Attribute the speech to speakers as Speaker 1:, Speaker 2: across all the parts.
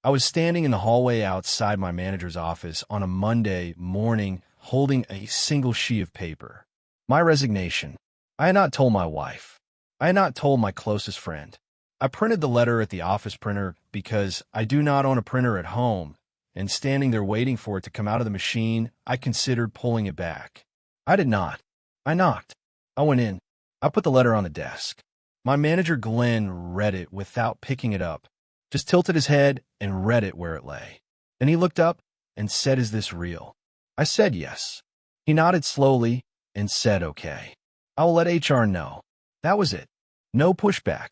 Speaker 1: I was standing in the hallway outside my manager's office on a Monday morning holding a single sheet of paper. My resignation. I had not told my wife. I had not told my closest friend. I printed the letter at the office printer because I do not own a printer at home, and standing there waiting for it to come out of the machine, I considered pulling it back. I did not. I knocked. I went in. I put the letter on the desk. My manager, Glenn, read it without picking it up, just tilted his head and read it where it lay. Then he looked up and said, "Is this real?" I said yes. He nodded slowly and said, "Okay. I will let HR know." That was it. No pushback.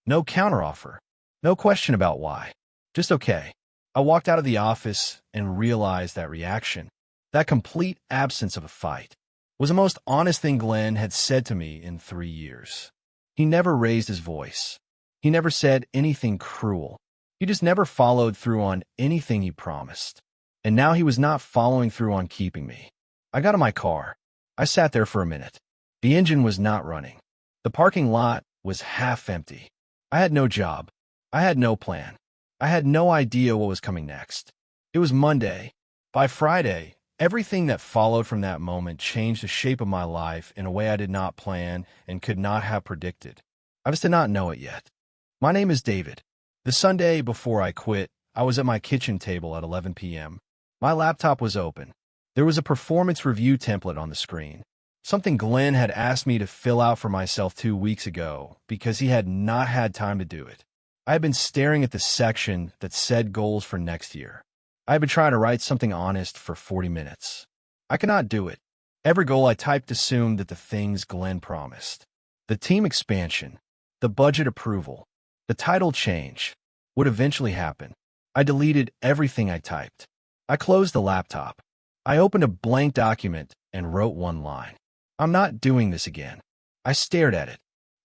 Speaker 1: No counteroffer. No question about why. Just okay. I walked out of the office and realized that reaction, that complete absence of a fight, was the most honest thing Glenn had said to me in 3 years. He never raised his voice. He never said anything cruel. He just never followed through on anything he promised. And now he was not following through on keeping me. I got in my car. I sat there for a minute. The engine was not running. The parking lot was half empty. I had no job. I had no plan. I had no idea what was coming next. It was Monday. By Friday, everything that followed from that moment changed the shape of my life in a way I did not plan and could not have predicted. I just did not know it yet. My name is David. The Sunday before I quit, I was at my kitchen table at 11 p.m. My laptop was open. There was a performance review template on the screen, something Glenn had asked me to fill out for myself 2 weeks ago because he had not had time to do it. I had been staring at the section that said goals for next year. I had been trying to write something honest for 40 minutes. I could not do it. Every goal I typed assumed that the things Glenn promised, the team expansion, the budget approval, the title change, would eventually happen. I deleted everything I typed. I closed the laptop. I opened a blank document and wrote one line. "I'm not doing this again." I stared at it.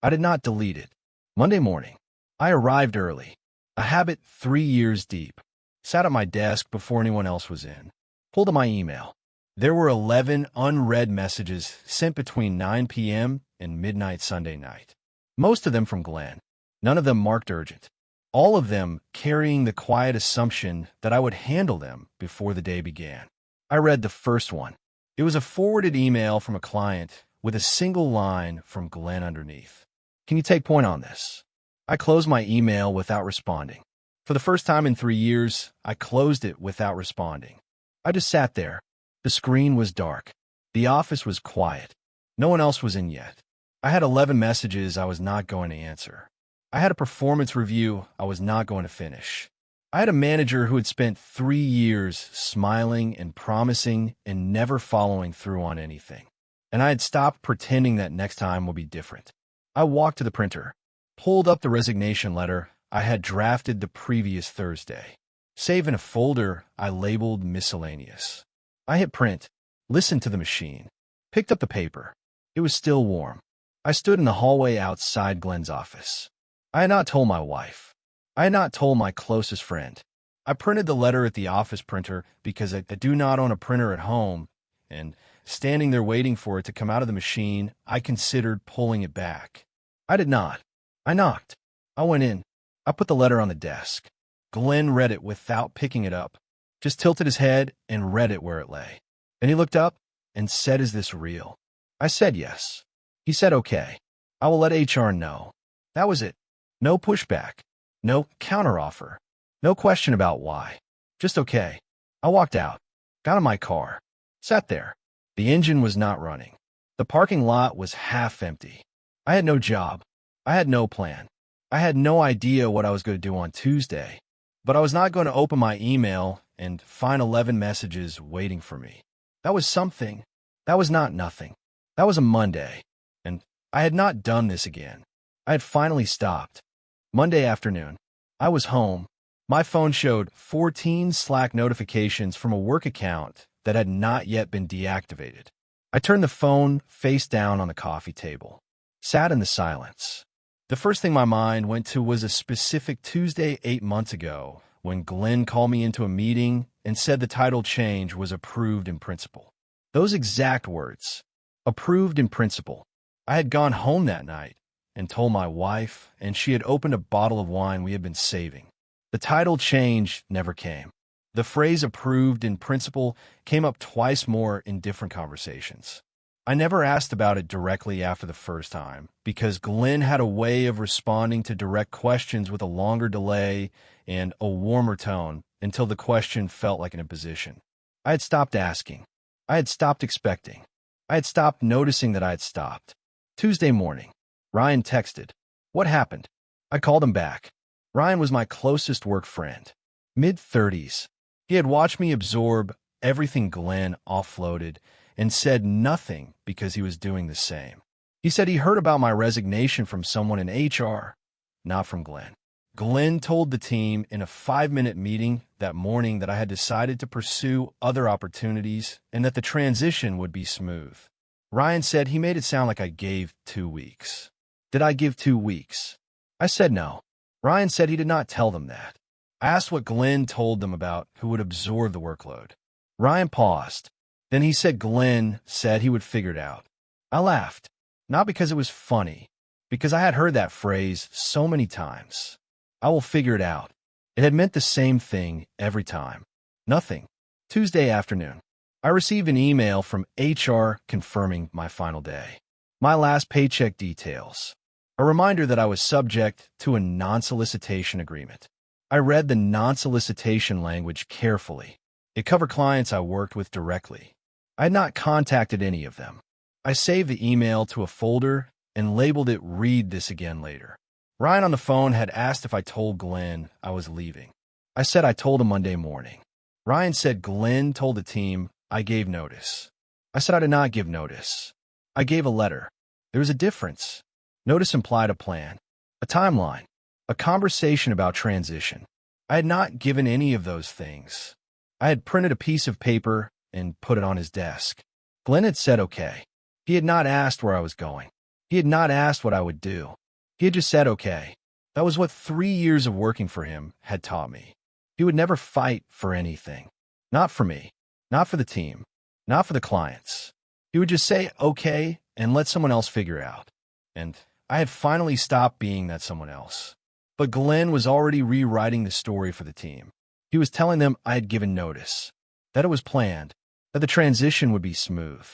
Speaker 1: I did not delete it. Monday morning, I arrived early, a habit 3 years deep, sat at my desk before anyone else was in, pulled up my email. There were 11 unread messages sent between 9 p.m. and midnight Sunday night. Most of them from Glenn. None of them marked urgent. All of them carrying the quiet assumption that I would handle them before the day began. I read the first one. It was a forwarded email from a client with a single line from Glenn underneath. "Can you take point on this?" I closed my email without responding. For the first time in 3 years, I closed it without responding. I just sat there. The screen was dark. The office was quiet. No one else was in yet. I had 11 messages I was not going to answer. I had a performance review I was not going to finish. I had a manager who had spent 3 years smiling and promising and never following through on anything. And I had stopped pretending that next time would be different. I walked to the printer, pulled up the resignation letter I had drafted the previous Thursday. Save in a folder I labeled miscellaneous. I hit print, listened to the machine, picked up the paper. It was still warm. I stood in the hallway outside Glenn's office. I had not told my wife. I had not told my closest friend. I printed the letter at the office printer because I do not own a printer at home, and standing there waiting for it to come out of the machine, I considered pulling it back. I did not. I knocked. I went in. I put the letter on the desk. Glenn read it without picking it up, just tilted his head and read it where it lay. Then he looked up and said, "Is this real?" I said yes. He said, "Okay. I will let HR know." That was it. No pushback. No counteroffer. No question about why. Just okay. I walked out, got in my car, sat there. The engine was not running. The parking lot was half empty. I had no job. I had no plan. I had no idea what I was going to do on Tuesday, but I was not going to open my email and find 11 messages waiting for me. That was something. That was not nothing. That was a Monday, and I had not done this again. I had finally stopped. Monday afternoon, I was home. My phone showed 14 Slack notifications from a work account that had not yet been deactivated. I turned the phone face down on the coffee table, sat in the silence. The first thing my mind went to was a specific Tuesday 8 months ago when Glenn called me into a meeting and said the title change was approved in principle. Those exact words, approved in principle. I had gone home that night and told my wife, and she had opened a bottle of wine we had been saving. The title change never came. The phrase approved in principle came up twice more in different conversations. I never asked about it directly after the first time because Glenn had a way of responding to direct questions with a longer delay and a warmer tone until the question felt like an imposition. I had stopped asking. I had stopped expecting. I had stopped noticing that I had stopped. Tuesday morning, Ryan texted. What happened? I called him back. Ryan was my closest work friend. Mid-30s. He had watched me absorb everything Glenn offloaded and said nothing because he was doing the same. He said he heard about my resignation from someone in HR, not from Glenn. Glenn told the team in a 5-minute meeting that morning that I had decided to pursue other opportunities and that the transition would be smooth. Ryan said he made it sound like I gave 2 weeks. Did I give 2 weeks? I said no. Ryan said he did not tell them that. I asked what Glenn told them about who would absorb the workload. Ryan paused. Then he said Glenn said he would figure it out. I laughed, not because it was funny, because I had heard that phrase so many times. I will figure it out. It had meant the same thing every time. Nothing. Tuesday afternoon, I received an email from HR confirming my final day. My last paycheck details. A reminder that I was subject to a non-solicitation agreement. I read the non-solicitation language carefully. It covered clients I worked with directly. I had not contacted any of them. I saved the email to a folder and labeled it "Read this again later." Ryan on the phone had asked if I told Glenn I was leaving. I said I told him Monday morning. Ryan said Glenn told the team I gave notice. I said I did not give notice. I gave a letter. There was a difference. Notice implied a plan, a timeline, a conversation about transition. I had not given any of those things. I had printed a piece of paper and put it on his desk. Glenn had said okay. He had not asked where I was going. He had not asked what I would do. He had just said okay. That was what 3 years of working for him had taught me. He would never fight for anything. Not for me. Not for the team. Not for the clients. He would just say okay and let someone else figure it out. And I had finally stopped being that someone else. But Glenn was already rewriting the story for the team. He was telling them I had given notice, that it was planned, that the transition would be smooth.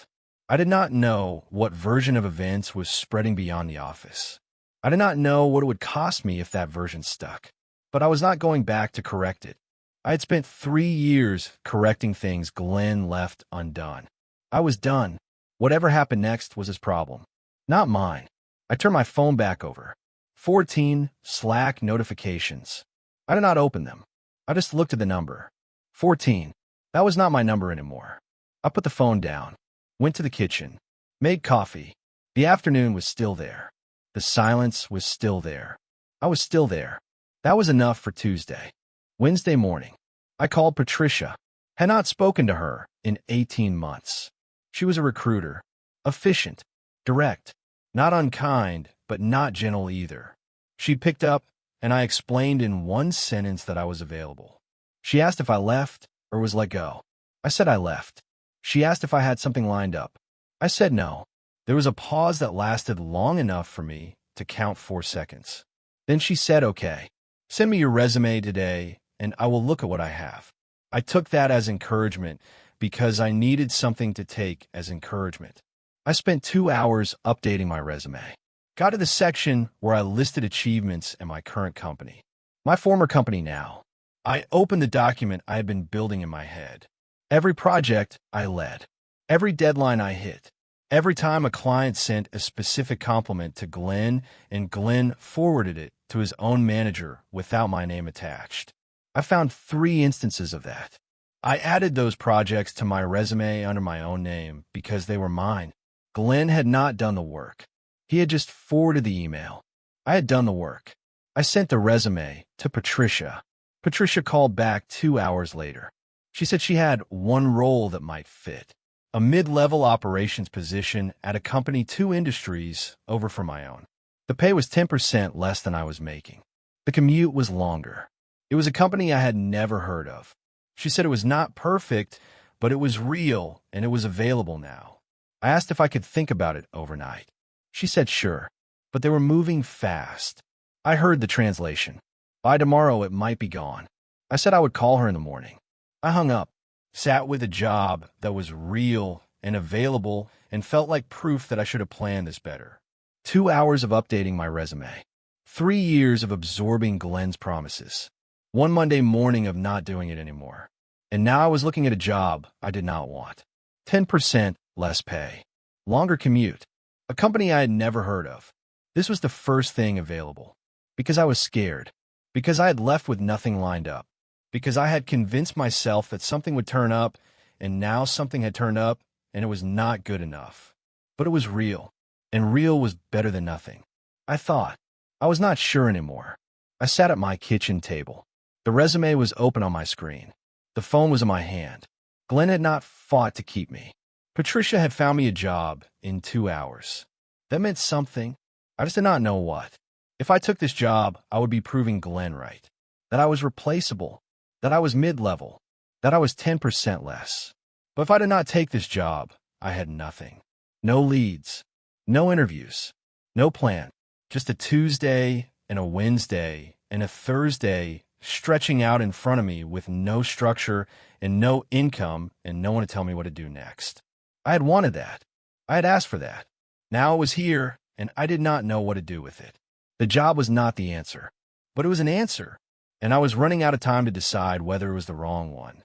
Speaker 1: I did not know what version of events was spreading beyond the office. I did not know what it would cost me if that version stuck. But I was not going back to correct it. I had spent 3 years correcting things Glenn left undone. I was done. Whatever happened next was his problem, not mine. I turned my phone back over. 14 Slack notifications. I did not open them. I just looked at the number. 14. That was not my number anymore. I put the phone down, went to the kitchen, made coffee. The afternoon was still there. The silence was still there. I was still there. That was enough for Tuesday. Wednesday morning, I called Patricia. Had not spoken to her in 18 months. She was a recruiter, efficient, direct, not unkind, but not gentle either. She picked up, and I explained in one sentence that I was available. She asked if I left or was let go. I said I left. She asked if I had something lined up. I said no. There was a pause that lasted long enough for me to count 4 seconds. Then she said, okay, send me your resume today, and I will look at what I have. I took that as encouragement because I needed something to take as encouragement. I spent 2 hours updating my resume. Got to the section where I listed achievements in my current company. My former company now. I opened the document I had been building in my head. Every project I led. Every deadline I hit. Every time a client sent a specific compliment to Glenn and Glenn forwarded it to his own manager without my name attached. I found 3 instances of that. I added those projects to my resume under my own name because they were mine. Glenn had not done the work. He had just forwarded the email. I had done the work. I sent the resume to Patricia. Patricia called back 2 hours later. She said she had one role that might fit, a mid-level operations position at a company 2 industries over from my own. The pay was 10% less than I was making. The commute was longer. It was a company I had never heard of. She said it was not perfect, but it was real and it was available now. I asked if I could think about it overnight. She said sure, but they were moving fast. I heard the translation. By tomorrow, it might be gone. I said I would call her in the morning. I hung up, sat with a job that was real and available, and felt like proof that I should have planned this better. 2 hours of updating my resume. 3 years of absorbing Glenn's promises. One Monday morning of not doing it anymore. And now I was looking at a job I did not want. 10% less pay. Longer commute. A company I had never heard of. This was the first thing available. Because I was scared. Because I had left with nothing lined up. Because I had convinced myself that something would turn up, and now something had turned up, and it was not good enough. But it was real. And real was better than nothing. I thought. I was not sure anymore. I sat at my kitchen table. The resume was open on my screen. The phone was in my hand. Glenn had not fought to keep me. Patricia had found me a job in 2 hours. That meant something. I just did not know what. If I took this job, I would be proving Glenn right. That I was replaceable. That I was mid-level. That I was 10% less. But if I did not take this job, I had nothing. No leads. No interviews. No plan. Just a Tuesday and a Wednesday and a Thursday stretching out in front of me with no structure and no income and no one to tell me what to do next. I had wanted that. I had asked for that. Now it was here, and I did not know what to do with it. The job was not the answer, but it was an answer, and I was running out of time to decide whether it was the wrong one.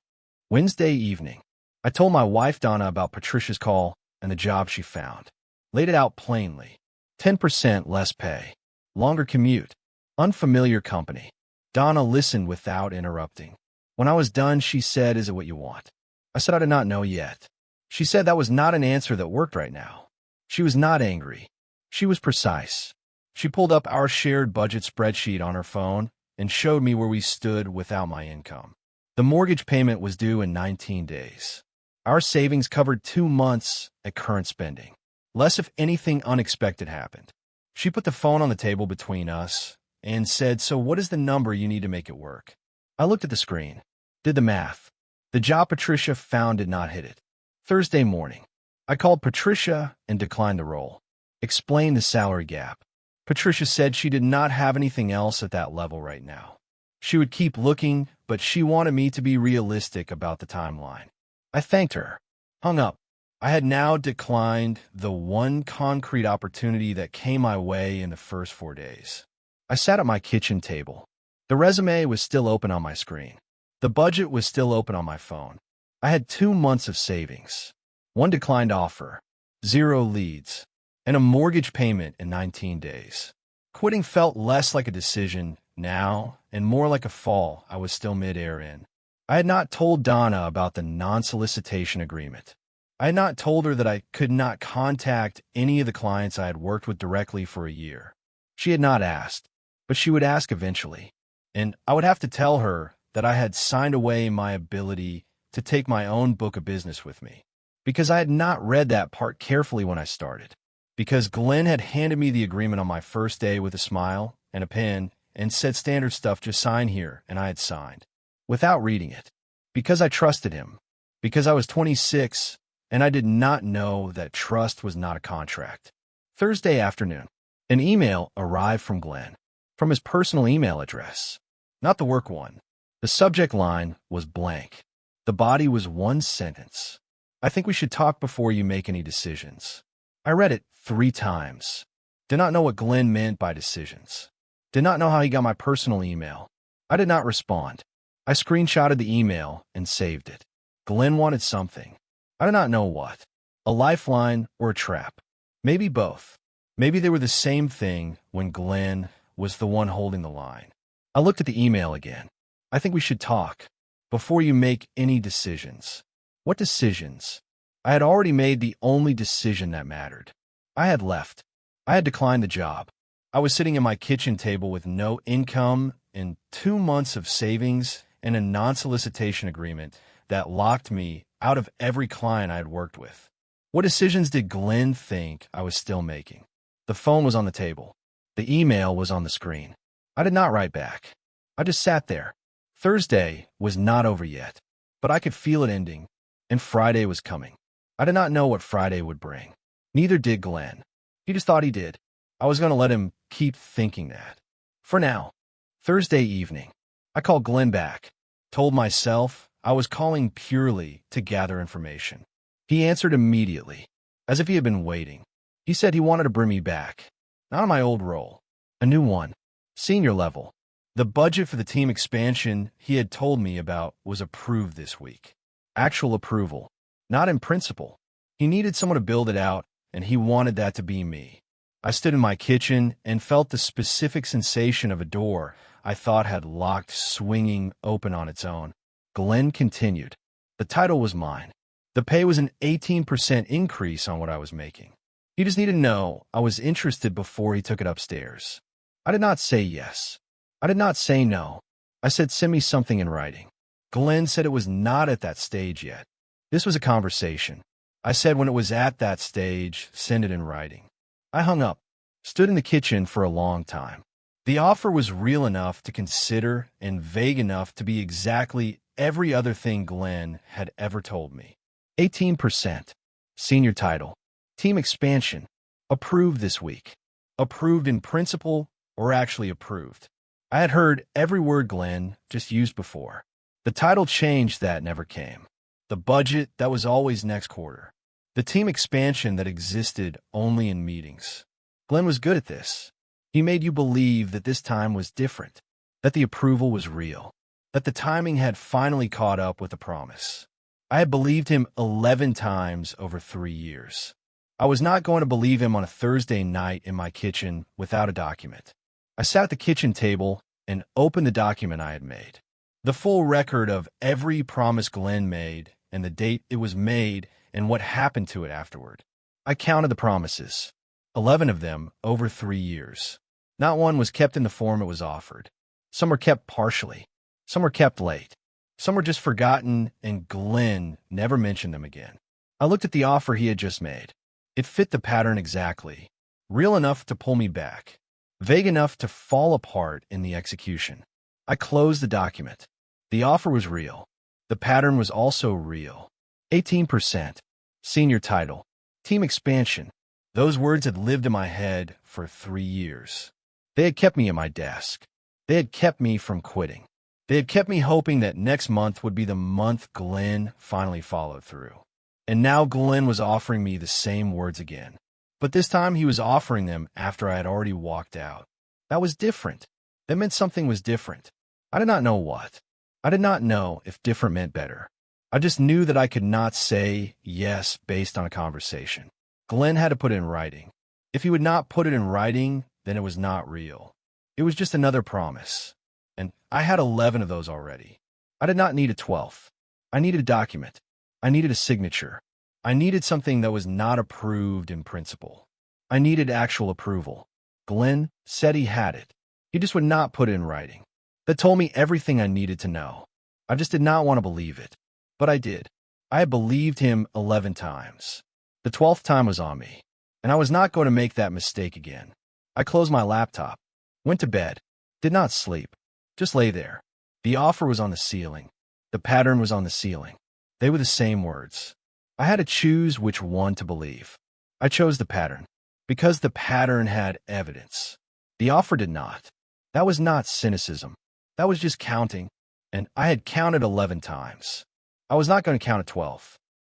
Speaker 1: Wednesday evening, I told my wife Donna about Patricia's call and the job she found. Laid it out plainly. 10% less pay. Longer commute. Unfamiliar company. Donna listened without interrupting. When I was done, she said, "Is it what you want?" I said I did not know yet. She said that was not an answer that worked right now. She was not angry. She was precise. She pulled up our shared budget spreadsheet on her phone and showed me where we stood without my income. The mortgage payment was due in 19 days. Our savings covered 2 months at current spending. Less if anything unexpected happened. She put the phone on the table between us and said, "So what is the number you need to make it work?" I looked at the screen, did the math. The job Patricia found did not hit it. Thursday morning, I called Patricia and declined the role. Explained the salary gap. Patricia said she did not have anything else at that level right now. She would keep looking, but she wanted me to be realistic about the timeline. I thanked her. Hung up. I had now declined the one concrete opportunity that came my way in the first 4 days. I sat at my kitchen table. The resume was still open on my screen. The budget was still open on my phone. I had 2 months of savings. 1 declined offer. 0 leads. And a mortgage payment in 19 days. Quitting felt less like a decision now and more like a fall I was still mid-air in. I had not told Donna about the non-solicitation agreement. I had not told her that I could not contact any of the clients I had worked with directly for a year. She had not asked, but she would ask eventually. And I would have to tell her that I had signed away my ability to take my own book of business with me. Because I had not read that part carefully when I started. Because Glenn had handed me the agreement on my first day with a smile and a pen and said standard stuff, "Just sign here," and I had signed. Without reading it. Because I trusted him. Because I was 26 and I did not know that trust was not a contract. Thursday afternoon, an email arrived from Glenn. From his personal email address. Not the work one. The subject line was blank. The body was 1 sentence. "I think we should talk before you make any decisions." I read it 3 times. Did not know what Glenn meant by decisions. Did not know how he got my personal email. I did not respond. I screenshotted the email and saved it. Glenn wanted something. I did not know what. A lifeline or a trap. Maybe both. Maybe they were the same thing when Glenn was the one holding the line. I looked at the email again. "I think we should talk before you make any decisions." What decisions? I had already made the only decision that mattered. I had left. I had declined the job. I was sitting at my kitchen table with no income and 2 months of savings and a non-solicitation agreement that locked me out of every client I had worked with. What decisions did Glenn think I was still making? The phone was on the table. The email was on the screen. I did not write back. I just sat there. Thursday was not over yet, but I could feel it ending, and Friday was coming. I did not know what Friday would bring. Neither did Glenn. He just thought he did. I was going to let him keep thinking that. For now. Thursday evening, I called Glenn back, told myself I was calling purely to gather information. He answered immediately, as if he had been waiting. He said he wanted to bring me back, not on my old role, a new one, senior level. The budget for the team expansion he had told me about was approved this week. Actual approval, not in principle. He needed someone to build it out, and he wanted that to be me. I stood in my kitchen and felt the specific sensation of a door I thought had locked swinging open on its own. Glenn continued. The title was mine. The pay was an 18% increase on what I was making. He just needed to know I was interested before he took it upstairs. I did not say yes. I did not say no. I said, send me something in writing. Glenn said it was not at that stage yet. This was a conversation. I said when it was at that stage, send it in writing. I hung up, stood in the kitchen for a long time. The offer was real enough to consider and vague enough to be exactly every other thing Glenn had ever told me. 18%. Senior title. Team expansion. Approved this week. Approved in principle or actually approved. I had heard every word Glenn just used before. The title change that never came. The budget that was always next quarter. The team expansion that existed only in meetings. Glenn was good at this. He made you believe that this time was different, that the approval was real, that the timing had finally caught up with the promise. I had believed him 11 times over 3 years. I was not going to believe him on a Thursday night in my kitchen without a document. I sat at the kitchen table and opened the document I had made. The full record of every promise Glenn made and the date it was made and what happened to it afterward. I counted the promises, 11 of them over 3 years. Not one was kept in the form it was offered. Some were kept partially. Some were kept late. Some were just forgotten, and Glenn never mentioned them again. I looked at the offer he had just made. It fit the pattern exactly. Real enough to pull me back. Vague enough to fall apart in the execution. I closed the document. The offer was real. The pattern was also real. 18%. Senior title. Team expansion. Those words had lived in my head for 3 years. They had kept me at my desk. They had kept me from quitting. They had kept me hoping that next month would be the month Glenn finally followed through. And now Glenn was offering me the same words again. But this time he was offering them after I had already walked out. That was different. That meant something was different. I did not know what. I did not know if different meant better. I just knew that I could not say yes based on a conversation. Glenn had to put it in writing. If he would not put it in writing, then it was not real. It was just another promise. And I had 11 of those already. I did not need a 12th. I needed a document. I needed a signature. I needed something that was not approved in principle. I needed actual approval. Glenn said he had it. He just would not put it in writing. That told me everything I needed to know. I just did not want to believe it. But I did. I had believed him 11 times. The 12th time was on me, and I was not going to make that mistake again. I closed my laptop, went to bed, did not sleep, just lay there. The offer was on the ceiling. The pattern was on the ceiling. They were the same words. I had to choose which one to believe. I chose the pattern, because the pattern had evidence. The offer did not. That was not cynicism. That was just counting, and I had counted 11 times. I was not going to count a 12th.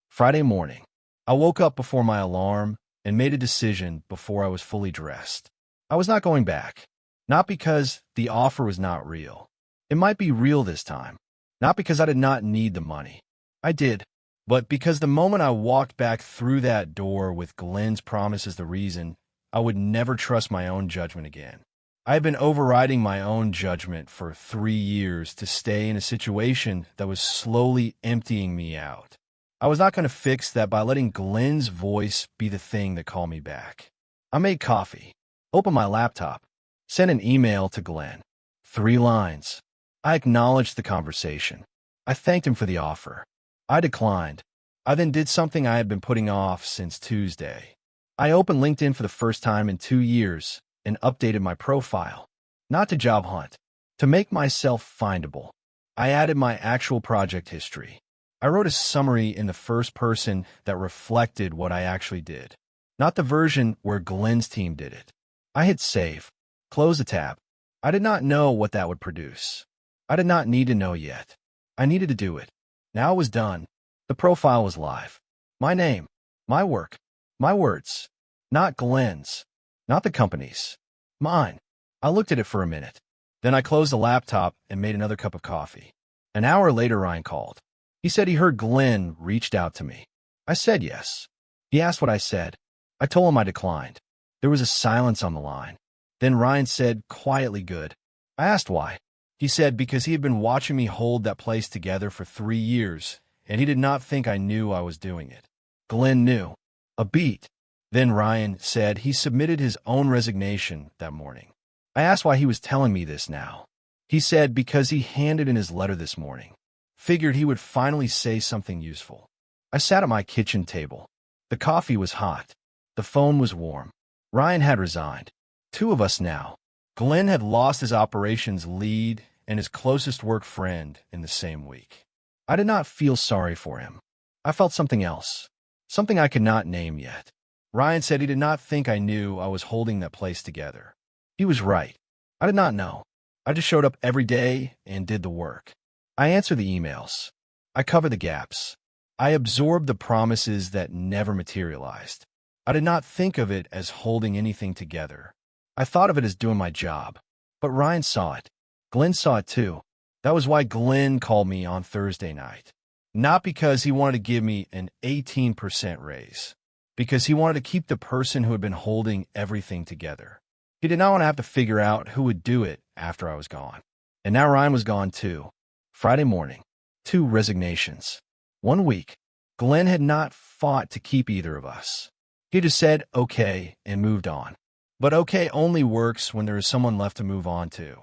Speaker 1: Friday morning, I woke up before my alarm and made a decision before I was fully dressed. I was not going back. Not because the offer was not real. It might be real this time. Not because I did not need the money. I did. But because the moment I walked back through that door with Glenn's promise as the reason, I would never trust my own judgment again. I had been overriding my own judgment for 3 years to stay in a situation that was slowly emptying me out. I was not going to fix that by letting Glenn's voice be the thing that called me back. I made coffee, opened my laptop, sent an email to Glenn. 3 lines. I acknowledged the conversation. I thanked him for the offer. I declined. I then did something I had been putting off since Tuesday. I opened LinkedIn for the first time in 2 years and updated my profile. Not to job hunt, to make myself findable. I added my actual project history. I wrote a summary in the first person that reflected what I actually did, not the version where Glenn's team did it. I hit save, close the tab. I did not know what that would produce. I did not need to know yet. I needed to do it. Now it was done. The profile was live. My name, my work, my words. Not Glenn's, not the company's. Mine. I looked at it for a minute. Then I closed the laptop and made another cup of coffee. An hour later, Ryan called. He said he heard Glenn reached out to me. I said yes. He asked what I said. I told him I declined. There was a silence on the line. Then Ryan said, quietly good. I asked why. He said because he had been watching me hold that place together for 3 years, and he did not think I knew I was doing it. Glenn knew. A beat. Then Ryan said he submitted his own resignation that morning. I asked why he was telling me this now. He said because he handed in his letter this morning. Figured he would finally say something useful. I sat at my kitchen table. The coffee was hot. The phone was warm. Ryan had resigned. 2 of us now. Glenn had lost his operations lead and his closest work friend in the same week. I did not feel sorry for him. I felt something else. Something I could not name yet. Ryan said he did not think I knew I was holding that place together. He was right. I did not know. I just showed up every day and did the work. I answered the emails. I covered the gaps. I absorbed the promises that never materialized. I did not think of it as holding anything together. I thought of it as doing my job. But Ryan saw it. Glenn saw it too. That was why Glenn called me on Thursday night. Not because he wanted to give me an 18% raise. Because he wanted to keep the person who had been holding everything together. He did not want to have to figure out who would do it after I was gone. And now Ryan was gone too. Friday morning. 2 resignations. 1 week. Glenn had not fought to keep either of us. He just said okay and moved on. But okay only works when there is someone left to move on to.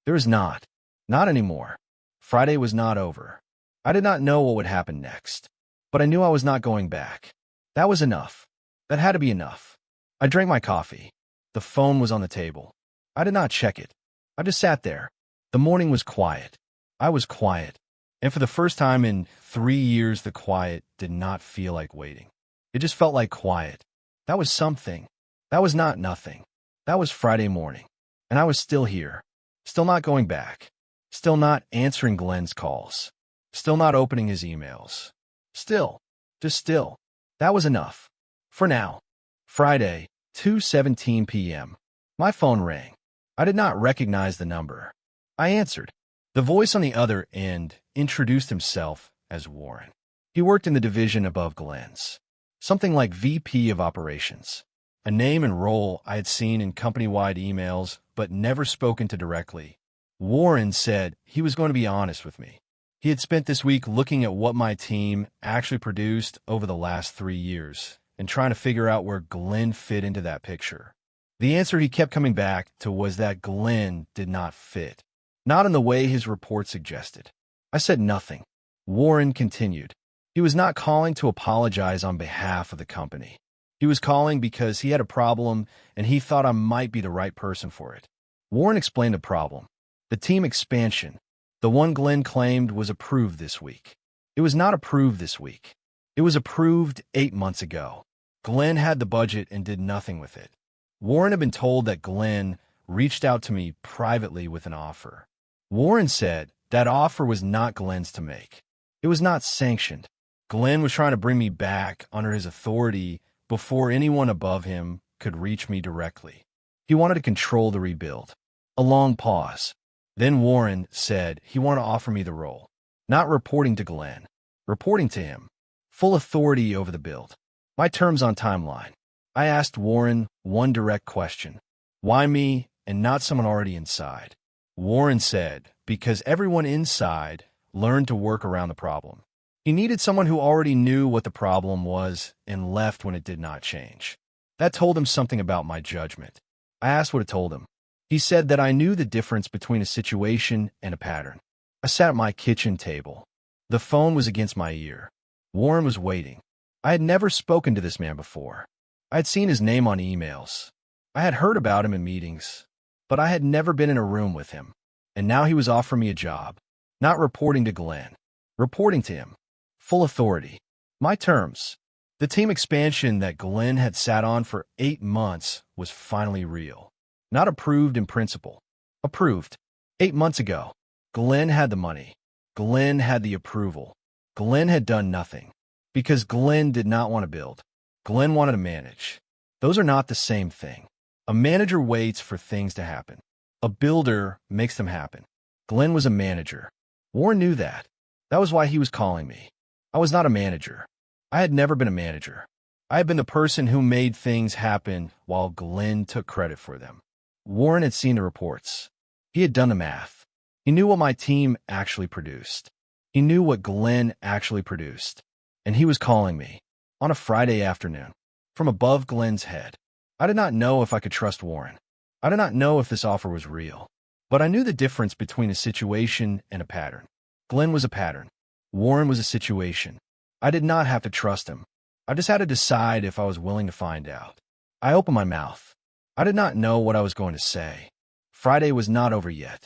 Speaker 1: There is not. Not anymore. Friday was not over. I did not know what would happen next. But I knew I was not going back. That was enough. That had to be enough. I drank my coffee. The phone was on the table. I did not check it. I just sat there. The morning was quiet. I was quiet. And for the first time in 3 years, the quiet did not feel like waiting. It just felt like quiet. That was something. That was not nothing. That was Friday morning. And I was still here. Still not going back. Still not answering Glenn's calls. Still not opening his emails. Still. Just still. That was enough. For now. Friday, 2:17 p.m. My phone rang. I did not recognize the number. I answered. The voice on the other end introduced himself as Warren. He worked in the division above Glenn's. Something like VP of Operations. A name and role I had seen in company-wide emails, but never spoken to directly. Warren said he was going to be honest with me. He had spent this week looking at what my team actually produced over the last 3 years and trying to figure out where Glenn fit into that picture. The answer he kept coming back to was that Glenn did not fit. Not in the way his report suggested. I said nothing. Warren continued. He was not calling to apologize on behalf of the company. He was calling because he had a problem and he thought I might be the right person for it. Warren explained the problem. The team expansion. The one Glenn claimed was approved this week. It was not approved this week. It was approved 8 months ago. Glenn had the budget and did nothing with it. Warren had been told that Glenn reached out to me privately with an offer. Warren said that offer was not Glenn's to make. It was not sanctioned. Glenn was trying to bring me back under his authority before anyone above him could reach me directly. He wanted to control the rebuild. A long pause. Then Warren said he wanted to offer me the role. Not reporting to Glenn. Reporting to him. Full authority over the build. My terms on timeline. I asked Warren one direct question. Why me and not someone already inside? Warren said, because everyone inside learned to work around the problem. He needed someone who already knew what the problem was and left when it did not change. That told him something about my judgment. I asked what it told him. He said that I knew the difference between a situation and a pattern. I sat at my kitchen table. The phone was against my ear. Warren was waiting. I had never spoken to this man before. I had seen his name on emails. I had heard about him in meetings, but I had never been in a room with him. And now he was offering me a job. Not reporting to Glenn. Reporting to him. Full authority. My terms. The team expansion that Glenn had sat on for 8 months was finally real. Not approved in principle. Approved. 8 months ago. Glenn had the money. Glenn had the approval. Glenn had done nothing. Because Glenn did not want to build. Glenn wanted to manage. Those are not the same thing. A manager waits for things to happen. A builder makes them happen. Glenn was a manager. Warren knew that. That was why he was calling me. I was not a manager. I had never been a manager. I had been the person who made things happen while Glenn took credit for them. Warren had seen the reports. He had done the math. He knew what my team actually produced. He knew what Glenn actually produced. And he was calling me on a Friday afternoon from above Glenn's head. I did not know if I could trust Warren. I did not know if this offer was real. But I knew the difference between a situation and a pattern. Glenn was a pattern. Warren was a situation. I did not have to trust him. I just had to decide if I was willing to find out. I opened my mouth. I did not know what I was going to say. Friday was not over yet.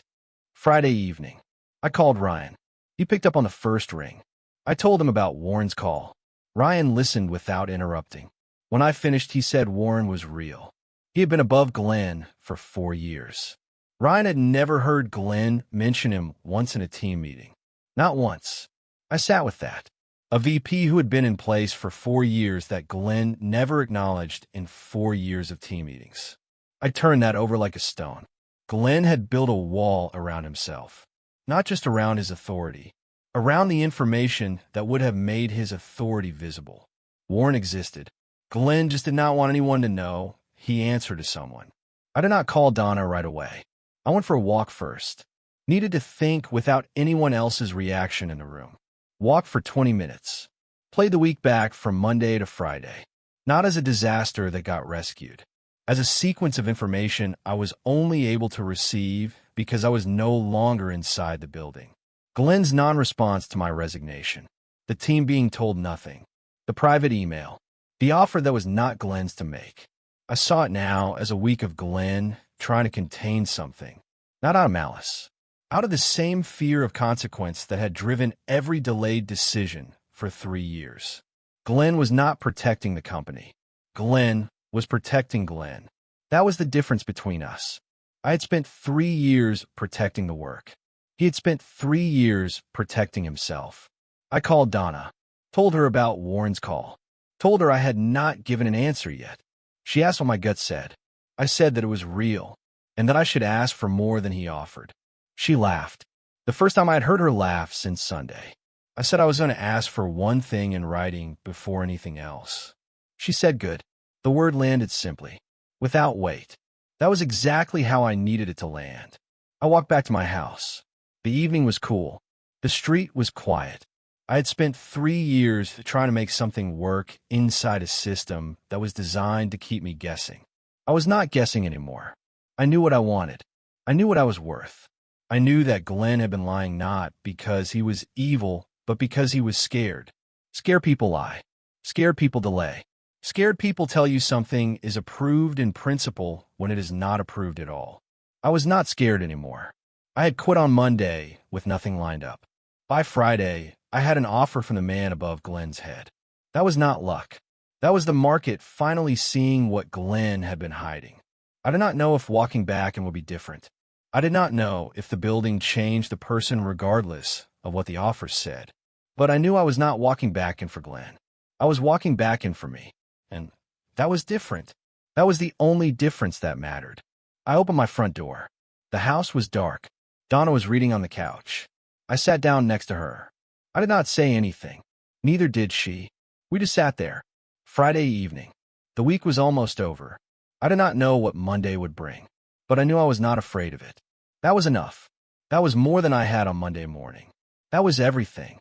Speaker 1: Friday evening. I called Ryan. He picked up on the first ring. I told him about Warren's call. Ryan listened without interrupting. When I finished, he said Warren was real. He had been above Glenn for 4 years. Ryan had never heard Glenn mention him once in a team meeting. Not once. I sat with that. A VP who had been in place for 4 years that Glenn never acknowledged in 4 years of team meetings. I turned that over like a stone. Glenn had built a wall around himself, not just around his authority, around the information that would have made his authority visible. Warren existed. Glenn just did not want anyone to know. He answered to someone. I did not call Donna right away. I went for a walk first. Needed to think without anyone else's reaction in the room. Walked for 20 minutes. Played the week back from Monday to Friday. Not as a disaster that got rescued. As a sequence of information I was only able to receive because I was no longer inside the building. Glenn's non-response to my resignation. The team being told nothing. The private email. The offer that was not Glenn's to make. I saw it now as a week of Glenn trying to contain something. Not out of malice. Out of the same fear of consequence that had driven every delayed decision for 3 years. Glenn was not protecting the company. Glenn was protecting Glenn. That was the difference between us. I had spent 3 years protecting the work. He had spent 3 years protecting himself. I called Donna, told her about Warren's call, told her I had not given an answer yet. She asked what my gut said. I said that it was real, and that I should ask for more than he offered. She laughed. The first time I had heard her laugh since Sunday. I said I was going to ask for one thing in writing before anything else. She said good. The word landed simply, without weight. That was exactly how I needed it to land. I walked back to my house. The evening was cool. The street was quiet. I had spent 3 years trying to make something work inside a system that was designed to keep me guessing. I was not guessing anymore. I knew what I wanted. I knew what I was worth. I knew that Glenn had been lying not because he was evil, but because he was scared. Scared people lie. Scared people delay. Scared people tell you something is approved in principle when it is not approved at all. I was not scared anymore. I had quit on Monday with nothing lined up. By Friday, I had an offer from the man above Glenn's head. That was not luck. That was the market finally seeing what Glenn had been hiding. I did not know if walking back in would be different. I did not know if the building changed the person regardless of what the offer said. But I knew I was not walking back in for Glenn. I was walking back in for me. And that was different. That was the only difference that mattered. I opened my front door. The house was dark. Donna was reading on the couch. I sat down next to her. I did not say anything. Neither did she. We just sat there. Friday evening. The week was almost over. I did not know what Monday would bring, but I knew I was not afraid of it. That was enough. That was more than I had on Monday morning. That was everything.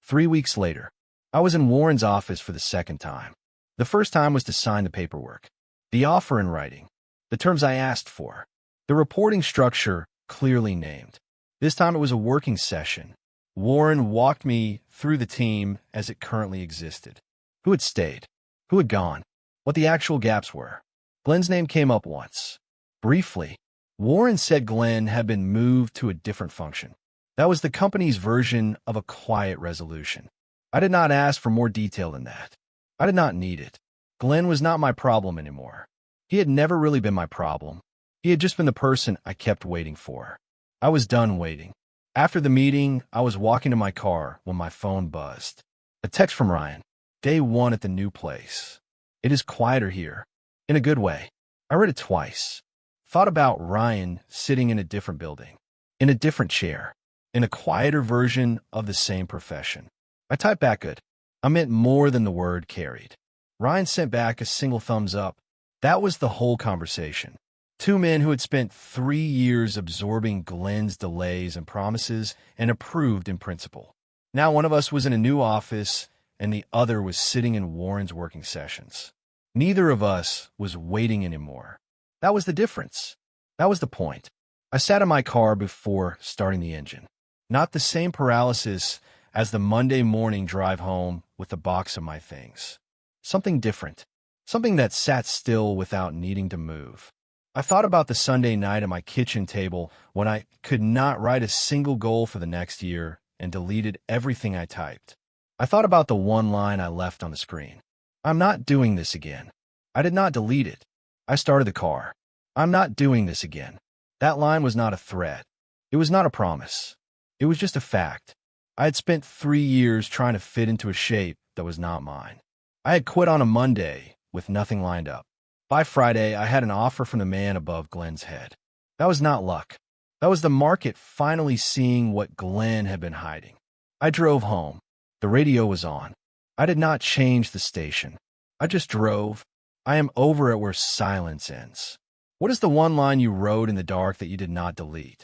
Speaker 1: 3 weeks later, I was in Warren's office for the second time. The first time was to sign the paperwork, the offer in writing, the terms I asked for, the reporting structure clearly named. This time it was a working session. Warren walked me through the team as it currently existed. Who had stayed? Who had gone? What the actual gaps were. Glenn's name came up once. Briefly, Warren said Glenn had been moved to a different function. That was the company's version of a quiet resolution. I did not ask for more detail than that. I did not need it. Glenn was not my problem anymore. He had never really been my problem. He had just been the person I kept waiting for. I was done waiting. After the meeting, I was walking to my car when my phone buzzed. A text from Ryan. Day one at the new place. It is quieter here. In a good way. I read it twice. Thought about Ryan sitting in a different building. In a different chair. In a quieter version of the same profession. I typed back good. I meant more than the word carried. Ryan sent back a single thumbs up. That was the whole conversation. Two men who had spent 3 years absorbing Glenn's delays and promises and approved in principle. Now one of us was in a new office and the other was sitting in Warren's working sessions. Neither of us was waiting anymore. That was the difference. That was the point. I sat in my car before starting the engine. Not the same paralysis as the Monday morning drive home with the box of my things. Something different. Something that sat still without needing to move. I thought about the Sunday night at my kitchen table when I could not write a single goal for the next year and deleted everything I typed. I thought about the one line I left on the screen. I'm not doing this again. I did not delete it. I started the car. I'm not doing this again. That line was not a threat. It was not a promise. It was just a fact. I had spent 3 years trying to fit into a shape that was not mine. I had quit on a Monday with nothing lined up. By Friday, I had an offer from the man above Glenn's head. That was not luck. That was the market finally seeing what Glenn had been hiding. I drove home. The radio was on. I did not change the station. I just drove. I am over at where silence ends. What is the one line you wrote in the dark that you did not delete?